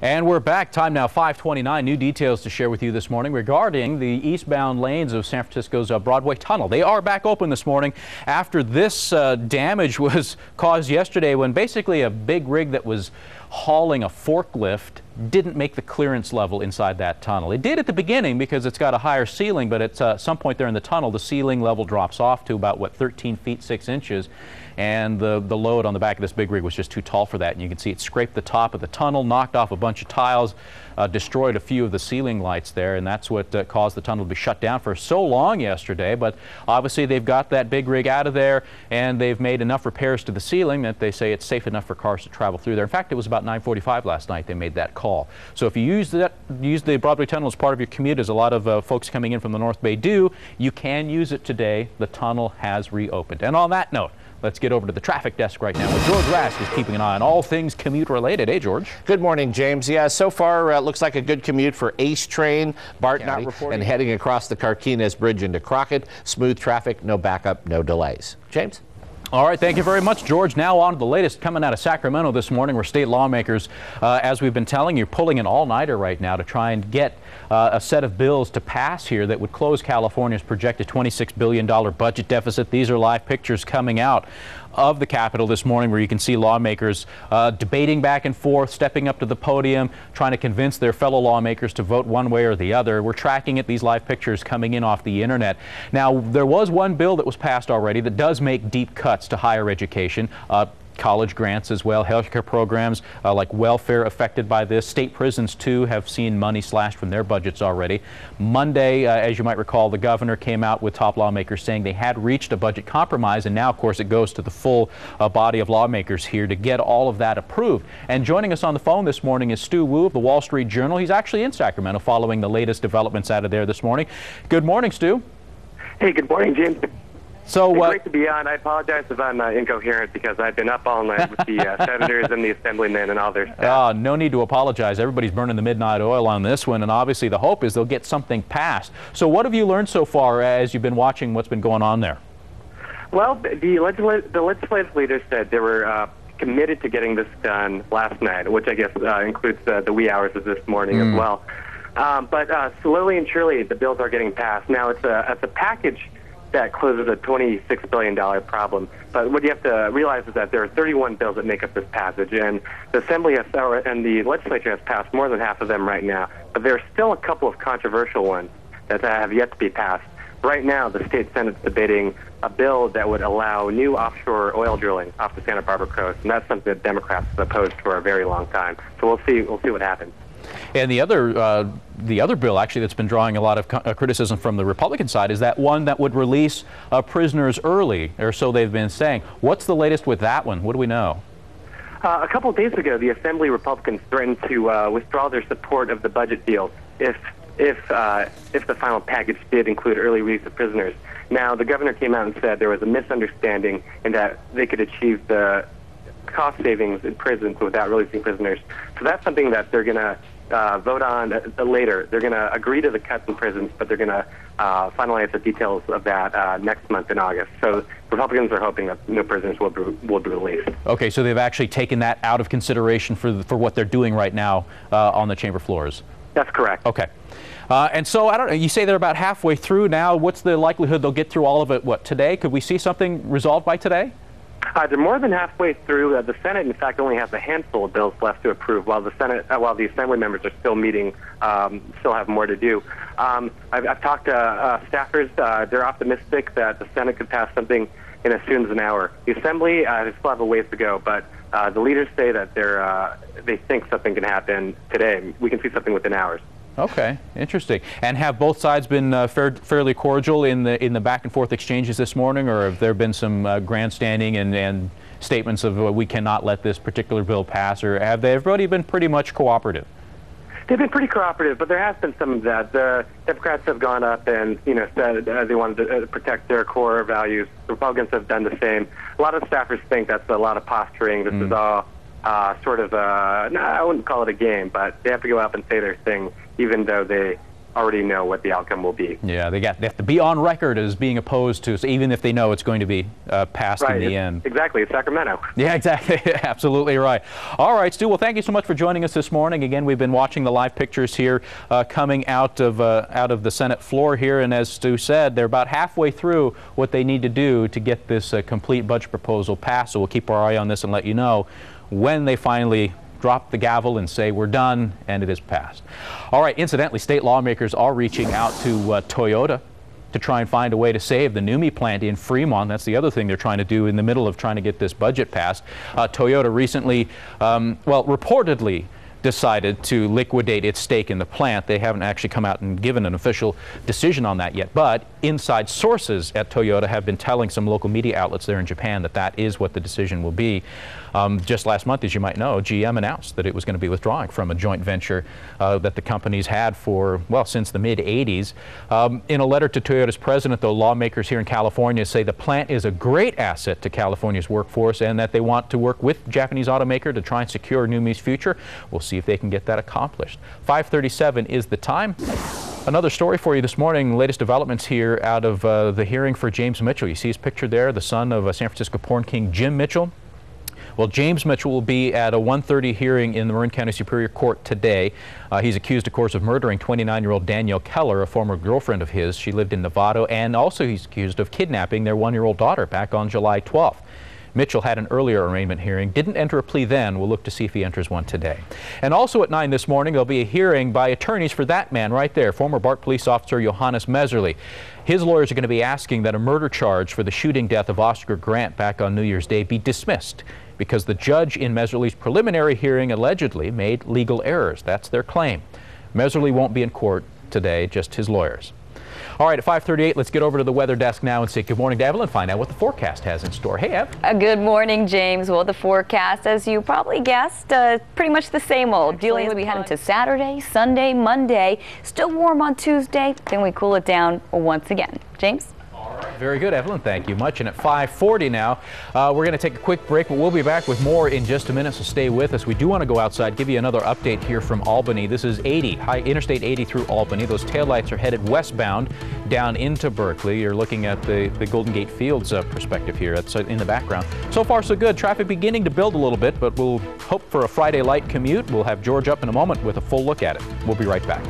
And we're back. Time now 5:29. New details to share with you this morning regarding the eastbound lanes of San Francisco's Broadway Tunnel. They are back open this morning after this damage was caused yesterday when basically a big rig that was hauling a forklift didn't make the clearance level inside that tunnel. It did at the beginning because it's got a higher ceiling, but at some point there in the tunnel, the ceiling level drops off to about, 13 feet 6 inches. And the load on the back of this big rig was just too tall for that. And you can see it scraped the top of the tunnel, knocked off a bunch of tiles, destroyed a few of the ceiling lights there, and that's what caused the tunnel to be shut down for so long yesterday. But obviously they've got that big rig out of there, and they've made enough repairs to the ceiling that they say it's safe enough for cars to travel through there. In fact, it was about 9:45 last night they made that call. So if you use the Broadway Tunnel as part of your commute, as a lot of folks coming in from the North Bay do, you can use it today. The tunnel has reopened. And on that note, let's get over to the traffic desk right now, where George Rask is keeping an eye on all things commute related. Hey, George. Good morning, James. Yeah, so far looks like a good commute for Ace Train, Barton County, and heading across the Carquinez Bridge into Crockett. Smooth traffic, no backup, no delays. James? All right, thank you very much, George. Now on to the latest coming out of Sacramento this morning, where state lawmakers, as we've been telling you, pulling an all-nighter right now to try and get a set of bills to pass here that would close California's projected $26 billion budget deficit. These are live pictures coming out of the Capitol this morning, where you can see lawmakers debating back and forth, stepping up to the podium, trying to convince their fellow lawmakers to vote one way or the other. We're tracking it, these live pictures coming in off the internet. Now, there was one bill that was passed already that does make deep cuts to higher education. College grants as well, healthcare programs like welfare affected by this. State prisons, too, have seen money slashed from their budgets already. Monday, as you might recall, the governor came out with top lawmakers saying they had reached a budget compromise, and now, of course, it goes to the full body of lawmakers here to get all of that approved. And joining us on the phone this morning is Stu Wu of the Wall Street Journal. He's actually in Sacramento following the latest developments out of there this morning. Good morning, Stu. Hey, good morning, James. So, great to be on. I apologize if I'm incoherent because I've been up all night with the senators and the assemblymen and all their stuff. No need to apologize. Everybody's burning the midnight oil on this one, and obviously the hope is they'll get something passed. So what have you learned so far as you've been watching what's been going on there? Well, the legislative leaders said they were committed to getting this done last night, which I guess includes the wee hours of this morning as well. But slowly and surely, the bills are getting passed. Now, it's a package that closes a $26 billion problem. But what you have to realize is that there are 31 bills that make up this passage, and the Assembly and the legislature has passed more than half of them right now. But there are still a couple of controversial ones that have yet to be passed. Right now, the state Senate's debating a bill that would allow new offshore oil drilling off the Santa Barbara coast, and that's something that Democrats have opposed for a very long time. So we'll see what happens. And the other bill, actually, that's been drawing a lot of criticism from the Republican side is that one that would release prisoners early, or so they've been saying. What's the latest with that one? What do we know? A couple of days ago, the Assembly Republicans threatened to withdraw their support of the budget deal if the final package did include early release of prisoners. Now, the governor came out and said there was a misunderstanding and that they could achieve the cost savings in prisons without releasing prisoners. So that's something that they're going to vote on later. They're going to agree to the cuts in prisons, but they're going to finalize the details of that next month in August. So Republicans are hoping that no prisoners will be released. Okay, so they've actually taken that out of consideration for what they're doing right now on the chamber floors. That's correct. Okay. And so, I don't know, you say they're about halfway through now. What's the likelihood they'll get through all of it, today? Could we see something resolved by today? They're more than halfway through. The Senate, in fact, only has a handful of bills left to approve, while the Assembly members are still meeting, still have more to do. I've talked to staffers. They're optimistic that the Senate could pass something in as soon as an hour. The Assembly, they still have a ways to go, but the leaders say that they think something can happen today. We can see something within hours. Okay, interesting. And have both sides been fairly cordial in the back and forth exchanges this morning, or have there been some grandstanding and statements of we cannot let this particular bill pass, or have they everybody been pretty much cooperative? They've been pretty cooperative, but there has been some of that. The Democrats have gone up and said they wanted to protect their core values. The Republicans have done the same. A lot of staffers think that's a lot of posturing. This is all sort of I wouldn't call it a game, but they have to go up and say their thing, even though they already know what the outcome will be. Yeah, they have to be on record as being opposed to, so even if they know it's going to be passed in the end. Exactly, it's Sacramento. Yeah, exactly. Absolutely right. All right, Stu, well, thank you so much for joining us this morning. Again, we've been watching the live pictures here coming out of the Senate floor here, and as Stu said, they're about halfway through what they need to do to get this complete budget proposal passed. So we'll keep our eye on this and let you know when they finally drop the gavel and say we're done and it is passed. All right, incidentally, state lawmakers are reaching out to Toyota to try and find a way to save the NUMMI plant in Fremont. That's the other thing they're trying to do in the middle of trying to get this budget passed. Toyota recently, reportedly decided to liquidate its stake in the plant. They haven't actually come out and given an official decision on that yet, but inside sources at Toyota have been telling some local media outlets there in Japan that that is what the decision will be. Just last month, as you might know, GM announced that it was going to be withdrawing from a joint venture that the companies had for, well, since the mid-'80s. In a letter to Toyota's president, though, lawmakers here in California say the plant is a great asset to California's workforce and that they want to work with the Japanese automaker to try and secure NUMMI's future. We'll see if they can get that accomplished. 5:37 is the time. Another story for you this morning, latest developments here out of the hearing for James Mitchell. You see his picture there, the son of San Francisco porn king Jim Mitchell. Well, James Mitchell will be at a 1:30 hearing in the Marin County Superior Court today. He's accused, of course, of murdering 29-year-old Danielle Keller, a former girlfriend of his. She lived in Novato, and also he's accused of kidnapping their 1-year-old daughter back on July 12th. Mitchell had an earlier arraignment hearing, didn't enter a plea then. We'll look to see if he enters one today. And also at 9 this morning, there'll be a hearing by attorneys for that man right there, former BART police officer Johannes Messerly. His lawyers are going to be asking that a murder charge for the shooting death of Oscar Grant back on New Year's Day be dismissed because the judge in Messerly's preliminary hearing allegedly made legal errors. That's their claim. Messerly won't be in court today, just his lawyers. All right, at 5:38, let's get over to the weather desk now and say good morning to Evelyn and find out what the forecast has in store. Hey, Ev. Good morning, James. Well, the forecast, as you probably guessed, pretty much the same old. Dealing as we head into Saturday, Sunday, Monday. Still warm on Tuesday, then we cool it down once again. James? Very good, Evelyn. Thank you much. And at 5:40 now, we're going to take a quick break, but we'll be back with more in just a minute, so stay with us. We do want to go outside, give you another update here from Albany. This is Interstate 80 through Albany. Those taillights are headed westbound down into Berkeley. You're looking at the Golden Gate Fields perspective here. That's in the background. So far, so good. Traffic beginning to build a little bit, but we'll hope for a Friday light commute. We'll have George up in a moment with a full look at it. We'll be right back.